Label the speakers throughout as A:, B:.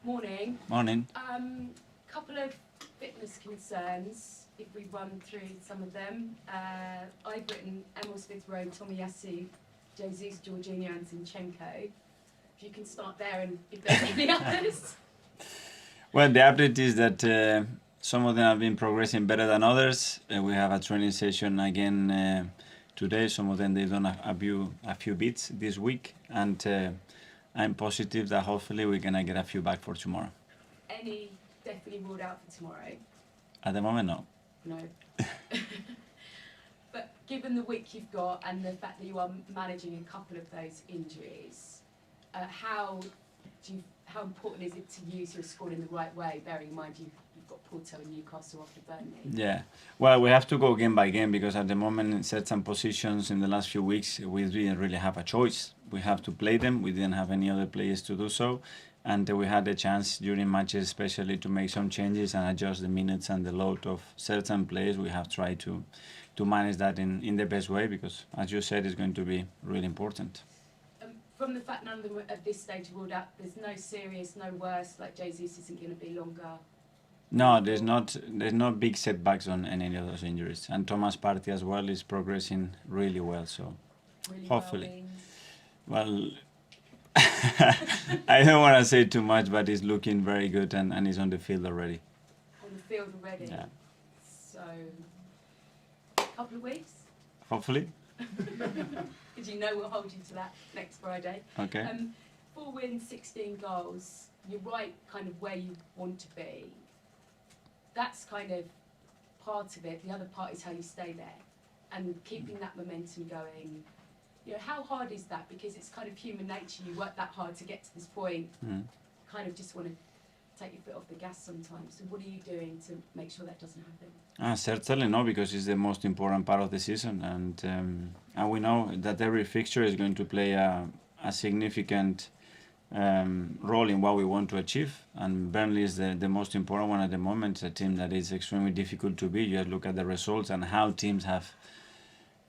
A: Morning.
B: Morning.
A: Couple of fitness concerns, if we run through some of them. I've written Emil Smith-Rowe, Tomiyasu, Jesus, Jorginho and Zinchenko. If you can start there and if there's any others.
B: Well, the update is that some of them have been progressing better than others. We have a training session again today. Some of them they've done a few bits this week, and I'm positive that hopefully we're gonna get a few back for tomorrow.
A: Any definitely ruled out for tomorrow?
B: At the moment, no.
A: No. But given the week you've got and the fact that you are managing a couple of those injuries, how important is it to use your squad in the right way, bearing in mind you've got Porto and Newcastle after Burnley?
B: Yeah, well, we have to go game by game because at the moment in certain positions in the last few weeks we didn't really have a choice. We have to play them. We didn't have any other players to do so, and we had the chance during matches especially to make some changes and adjust the minutes and the load of certain players. We have tried to manage that in the best way because, as you said, it's going to be really important.
A: From the fact none of them at this stage ruled out, there's no serious, no worse, like Jesus isn't going to be longer?
B: No, there's not big setbacks on any of those injuries, and Thomas Partey as well is progressing really well. So
A: Really
B: hopefully,
A: well,
B: I don't want to say too much, but he's looking very good and he's on the field already.
A: on the field already.
B: Yeah.
A: So, a couple of weeks.
B: Hopefully.
A: Because you know we'll hold you to that next Friday.
B: Okay.
A: 4 wins, 16 goals. You're right, kind of where you want to be. That's kind of part of it. The other part is how you stay there and keeping that momentum going. You know, how hard is that? Because it's kind of human nature. You work that hard to get to this point. Kind of just want to take your foot off the gas sometimes. So what are you doing to make sure that doesn't happen?
B: Certainly no, because it's the most important part of the season, and we know that every fixture is going to play a significant role in what we want to achieve, and Burnley is the most important one at the moment. It's a team that is extremely difficult to beat. You just look at the results and how teams have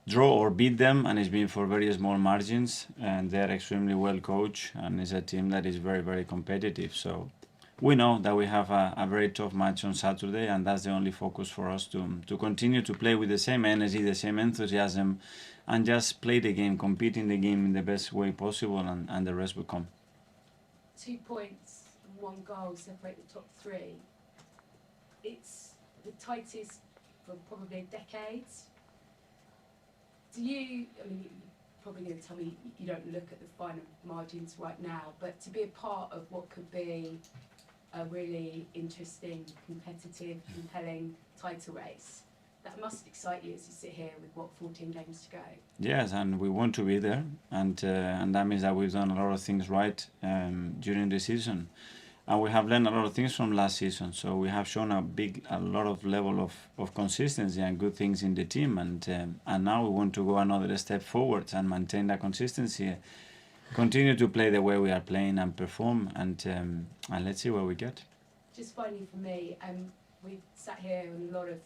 B: draw or beat them, and it's been for very small margins, and they're extremely well coached, and it's a team that is very, very competitive. So we know that we have a very tough match on Saturday, and that's the only focus for us to continue to play with the same energy, the same enthusiasm, and just play the game, compete in the game in the best way possible, and the rest will come.
A: 2 points and 1 goal separate the top 3. It's the tightest for probably a decade. I mean, you're probably going to tell me you don't look at the final margins right now, but to be a part of what could be a really interesting, competitive, compelling title race, that must excite you as you sit here with, 14 games to go?
B: Yes, and we want to be there, and that means that we've done a lot of things right during the season. And we have learned a lot of things from last season, so we have shown a lot of level of consistency and good things in the team, and now we want to go another step forward and maintain that consistency, continue to play the way we are playing and perform, and let's see where we get.
A: Just finally for me, we've sat here on a lot of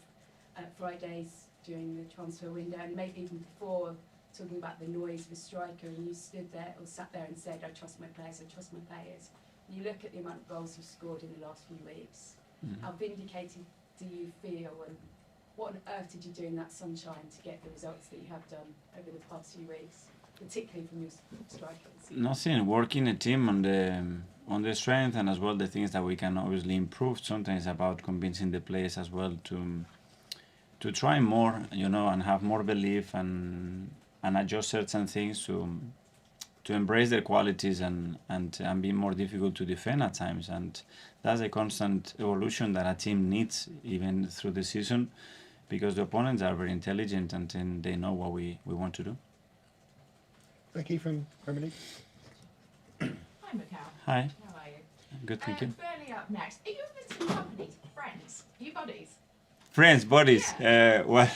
A: Fridays during the transfer window, and maybe even before, talking about the noise of a striker, and you stood there or sat there and said, I trust my players, I trust my players. You look at the amount of goals you've scored in the last few weeks. How vindicated do you feel, and what on earth did you do in that sunshine to get the results that you have done over the past few weeks, particularly from your strikers?
B: Nothing. Working a team on the strength, and as well the things that we can obviously improve. Sometimes about convincing the players as well to try more, and have more belief and adjust certain things to embrace their qualities and be more difficult to defend at times. And that's a constant evolution that a team needs even through the season, because the opponents are very intelligent and they know what we want to do.
C: Becky from Premier League.
D: Hi, Mikel.
B: Hi.
D: How are you?
B: Good, thank you.
D: Burnley up next. Are you in two companies? Friends? Are you buddies?
B: Friends, buddies. Well,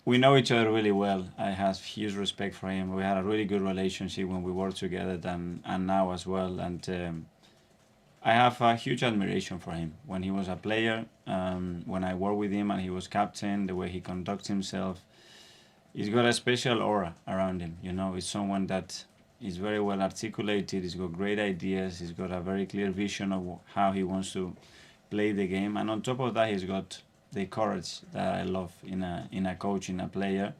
B: we know each other really well. I have huge respect for him. We had a really good relationship when we worked together, and now as well. And I have a huge admiration for him. When he was a player, when I worked with him and he was captain, the way he conducts himself, he's got a special aura around him. He's someone that He's very well articulated. He's got great ideas. He's got a very clear vision of how he wants to play the game. And on top of that, he's got the courage that I love in a coach, in a player.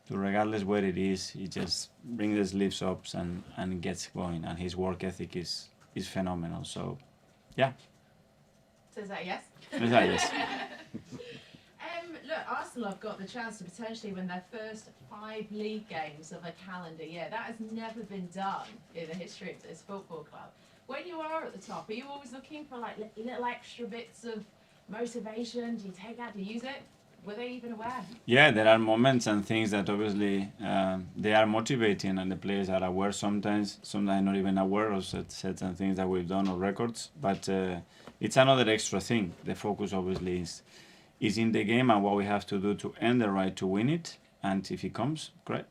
B: So regardless where it is, he just brings the sleeves up and gets going. And his work ethic is phenomenal. So, yeah.
D: So is that a yes?
B: Is that yes?
D: Look, Arsenal have got the chance to potentially win their first 5 league games of a calendar year. That has never been done in the history of this football club. When you are at the top, are you always looking for like little extra bits of motivation? Do you take that? Do you use it? Were they even aware?
B: Yeah, there are moments and things that obviously they are motivating, and the players are aware sometimes not even aware of certain things that we've done or records. But it's another extra thing. The focus obviously is in the game and what we have to do to earn the right to win it. And if it comes, great.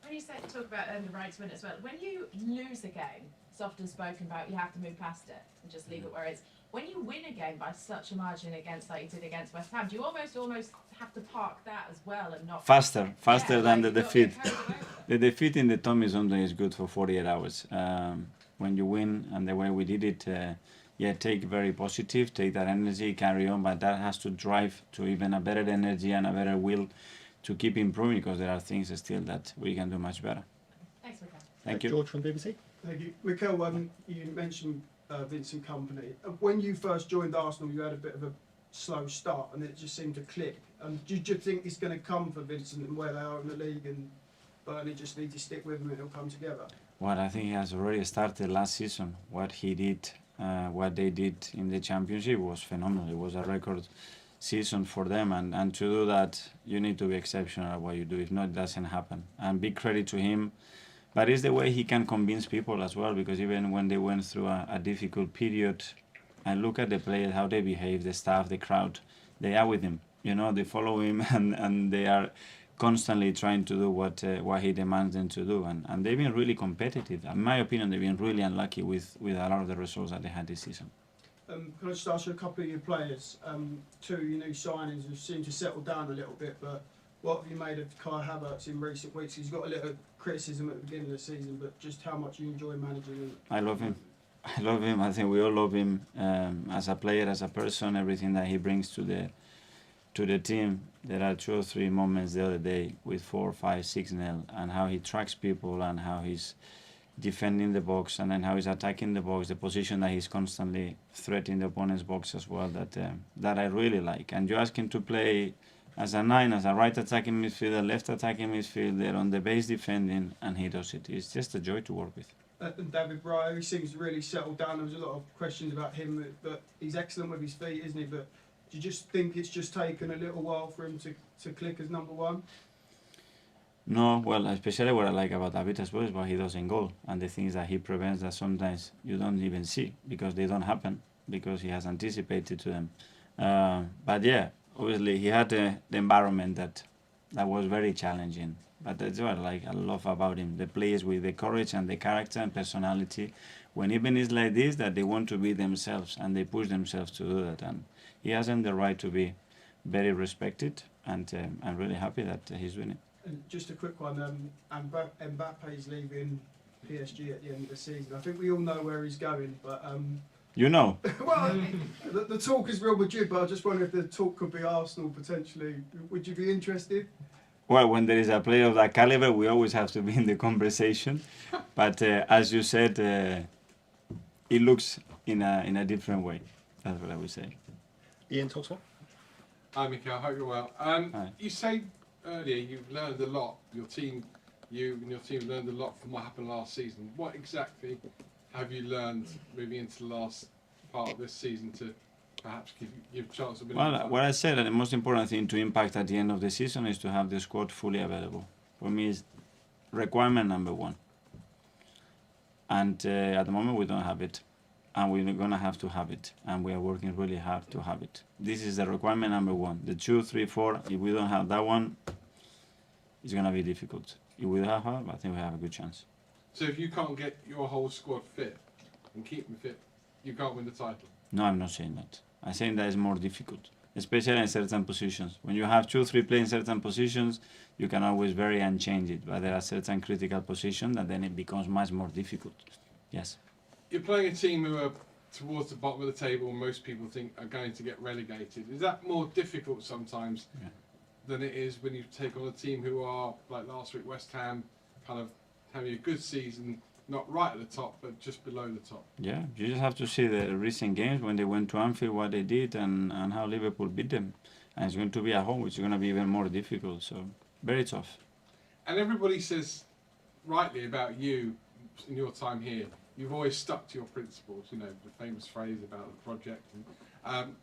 D: When you talk about earn the right to win as well, when you lose a game, it's often spoken about you have to move past it and just leave it where it is. When you win a game by such a margin against, like you did against West Ham, do you almost have to park that as well and not
B: Faster than the
D: you've got to
B: defeat.
D: get carried away with it?
B: The defeat in the tummy sometimes is good for 48 hours. When you win, and the way we did it, take very positive, take that energy, carry on, but that has to drive to even a better energy and a better will to keep improving, because there are things still that we can do much better.
D: Thanks, Mikel.
B: Thank you.
C: George from BBC.
E: Thank you. Mikel, you mentioned Vincent Kompany. When you first joined Arsenal, you had a bit of a slow start and it just seemed to click. Do you think it's going to come for Vincent and where they are in the league, and Burnley just need to stick with him and it'll come together?
B: Well, I think he has already started last season. What he did, what they did in the championship was phenomenal. It was a record season for them, and to do that, you need to be exceptional at what you do. If not, it doesn't happen. And big credit to him. But it's the way he can convince people as well, because even when they went through a difficult period, and look at the players, how they behave, the staff, the crowd, they are with him. You know, they follow him and they are constantly trying to do what he demands them to do. And they've been really competitive. In my opinion, they've been really unlucky with a lot of the results that they had this season.
E: Can I just ask you a couple of your players? 2 of your new signings have seemed to settle down a little bit, but what have you made of Kai Havertz in recent weeks? He's got a little criticism at the beginning of the season, but just how much you enjoy managing him.
B: I love him. I think we all love him as a player, as a person, everything that he brings to the team. There are 2 or 3 moments the other day with 4, 5, 6-0, and how he tracks people and how he's defending the box and then how he's attacking the box, the position that he's constantly threatening the opponent's box as well, that I really like. And you ask him to play as a 9, as a right attacking midfielder, left attacking midfielder, on the base defending, and he does it. It's just a joy to work with.
E: And David Raya, he seems really settled down. There was a lot of questions about him, but he's excellent with his feet, isn't he? But do you just think it's just taken a little while for him to click as number 1?
B: No, well, especially what I like about David as well is what he does in goal and the things that he prevents that sometimes you don't even see because they don't happen, because he has anticipated to them. But yeah, obviously he had the environment that was very challenging. But that's what I love about him. The players with the courage and the character and personality, when even it's like this, that they want to be themselves and they push themselves to do that. And he has earned the right to be very respected, and I'm really happy that he's doing it.
E: And just a quick one, Mbappe's leaving PSG at the end of the season. I think we all know where he's going, but...
B: You know.
E: Well, the talk is Real Madrid, but I just wonder if the talk could be Arsenal potentially. Would you be interested?
B: Well, when there is a player of that caliber, we always have to be in the conversation. But as you said, it looks in a different way. That's what I would say.
C: Ian Toxwell.
F: Hi, Mikel. I hope you're well.
B: Hi.
F: You said earlier you've learned a lot. You and your team learned a lot from what happened last season. What exactly have you learned moving into the last part of this season to perhaps give a chance of winning?
B: Well, what I said, the most important thing to impact at the end of the season is to have the squad fully available. For me, it's requirement number 1. And at the moment, we don't have it. And we're going to have to have it. And we are working really hard to have it. This is the requirement number 1. The 2, 3, 4, if we don't have that one, it's going to be difficult. If we have her, I think we have a good chance.
F: So if you can't get your whole squad fit and keep them fit, you can't win the title?
B: No, I'm not saying that. I'm saying that it's more difficult. especially in certain positions. When you have 2-3 playing certain positions, you can always vary and change it. But there are certain critical positions that then it becomes much more difficult. Yes.
F: You're playing a team who are towards the bottom of the table, and most people think are going to get relegated. Is that more difficult sometimes than it is when you take on a team who are, like last week, West Ham, kind of having a good season, not right at the top, but just below the top?
B: Yeah, you just have to see the recent games when they went to Anfield, what they did, and how Liverpool beat them. And it's going to be at home, which is going to be even more difficult. So, very tough.
F: And everybody says, rightly, about you in your time here, you've always stuck to your principles. You know, the famous phrase about the project. And,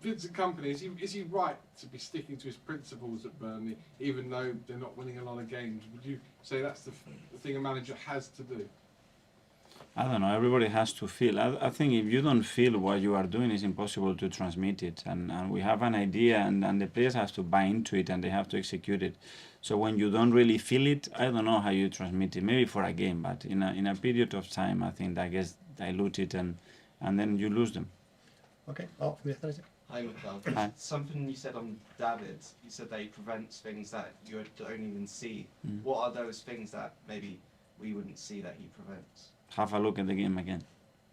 F: Vincent Kompany, is he right to be sticking to his principles at Burnley, even though they're not winning a lot of games? Would you say that's the thing a manager has to do?
B: I don't know, everybody has to feel. I think if you don't feel what you are doing, it's impossible to transmit it. And we have an idea, and the players have to buy into it, and they have to execute it. So when you don't really feel it, I don't know how you transmit it. Maybe for a game, but in a period of time, I think that gets diluted, and then you lose them.
C: Okay, Art from the Athletic.
G: Hi, Mikel.
B: Hi.
G: Something you said on David, you said that he prevents things that you don't even see.
B: Mm.
G: What are those things that maybe we wouldn't see that he prevents?
B: Have a look at the game again.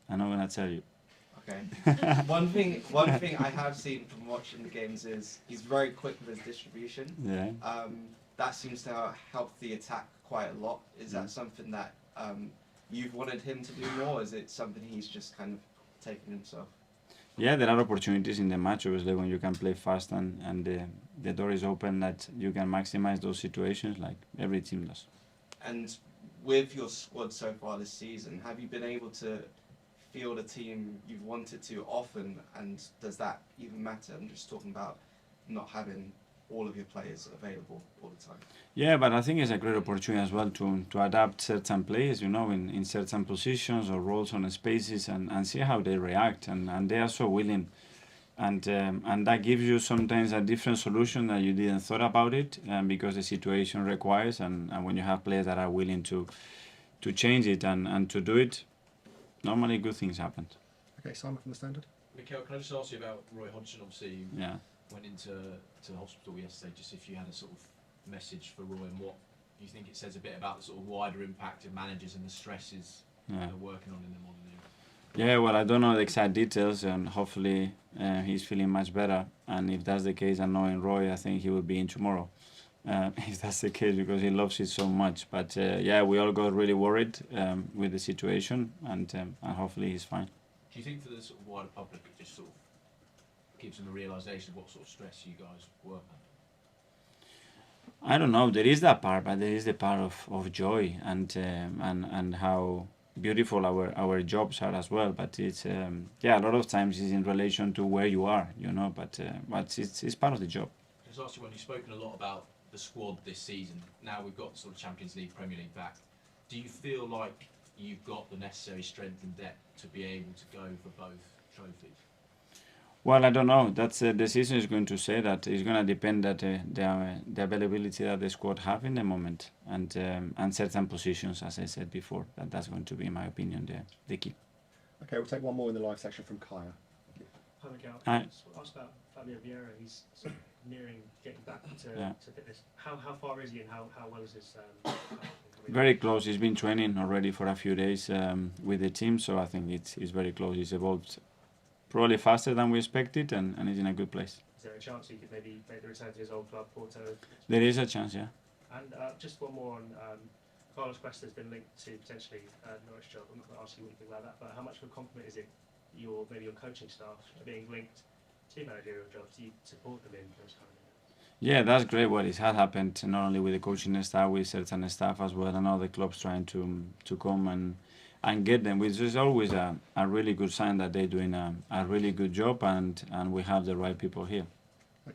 B: I'm not going to tell you.
G: Okay. One thing I have seen from watching the games is he's very quick with his distribution.
B: Yeah.
G: That seems to help the attack quite a lot. Is that something that you've wanted him to do more? Or is it something he's just kind of taken himself?
B: Yeah, there are opportunities in the match, obviously, when you can play fast and the door is open, that you can maximize those situations like every team does.
G: And with your squad so far this season, have you been able to field a team you've wanted to often, and does that even matter? I'm just talking about not having all of your players available all the time.
B: Yeah, but I think it's a great opportunity as well to adapt certain players, you know, in certain positions or roles on spaces, and see how they react, and they are so willing, and that gives you sometimes a different solution that you didn't thought about it, because the situation requires, and when you have players that are willing to change it and to do it, normally good things happen.
C: Okay, Simon from the Standard.
H: Mikel, can I just ask you about Roy Hodgson? Obviously, you
B: Yeah.
H: went into hospital yesterday. Just if you had a sort of message for Roy, and what you think it says a bit about the sort of wider impact of managers and the stresses
B: Yeah.
H: they're working on in the modern era.
B: Yeah, well, I don't know the exact details, and hopefully he's feeling much better. And if that's the case, and knowing Roy, I think he will be in tomorrow. If that's the case, because he loves it so much. But yeah, we all got really worried with the situation, and hopefully he's fine.
H: Do you think for the sort of wider public, it just sort of gives them a realisation of what sort of stress you guys work under?
B: I don't know. There is that part, but there is the part of joy and how beautiful our jobs are as well. But it's yeah, a lot of times it's in relation to where you are, you know. But it's part of the job.
H: Just ask you, when you've spoken a lot about the squad this season, now we've got sort of Champions League, Premier League back. Do you feel like you've got the necessary strength and depth to be able to go for both trophies?
B: Well, I don't know. That's the decision is going to say that. It's going to depend that the availability that the squad have in the moment, and certain positions, as I said before. That's going to be, in my opinion, the key.
C: Okay, we'll take one more in the live section from Kaya.
I: Hi, Mikel.
B: Hi.
I: Ask about Fabio Vieira. He's sort of nearing getting back to fitness. How far is he, and how well is his?
B: Very close. He's been training already for a few days with the team, so I think it's very close. He's evolved probably faster than we expected, and he's in a good place.
I: Is there a chance he could maybe make the return to his old club, Porto?
B: There is a chance, yeah.
I: And just one more on Carlos Cuesta has been linked to potentially Norwich job. I'm not going to ask you anything about that, but how much of a compliment is it your coaching staff being linked to managerial jobs? Do you support them in those kind of?
B: Yeah, that's great. What has happened not only with the coaching staff, with certain staff as well, and other clubs trying to come and get them, which is always a really good sign that they're doing a really good job, and we have the right people here.